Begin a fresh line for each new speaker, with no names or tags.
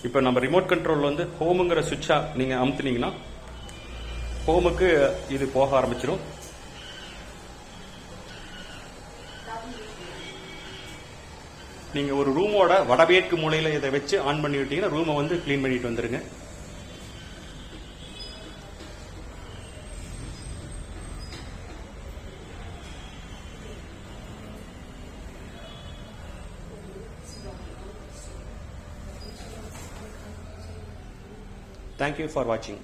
இப்போ நம்ம remote control வந்து ஹோமுங்கிற சுவிட்சா நீங்கள் அமுத்துனீங்கன்னா ஹோமுக்கு இது போக ஆரம்பிச்சிடும். நீங்கள் ஒரு ரூமோட வடமேற்கு மூலையில் இதை வச்சு ஆன் பண்ணி விட்டீங்கன்னா ரூமை வந்து க்ளீன் பண்ணிட்டு வந்துருங்க. Thank you for watching.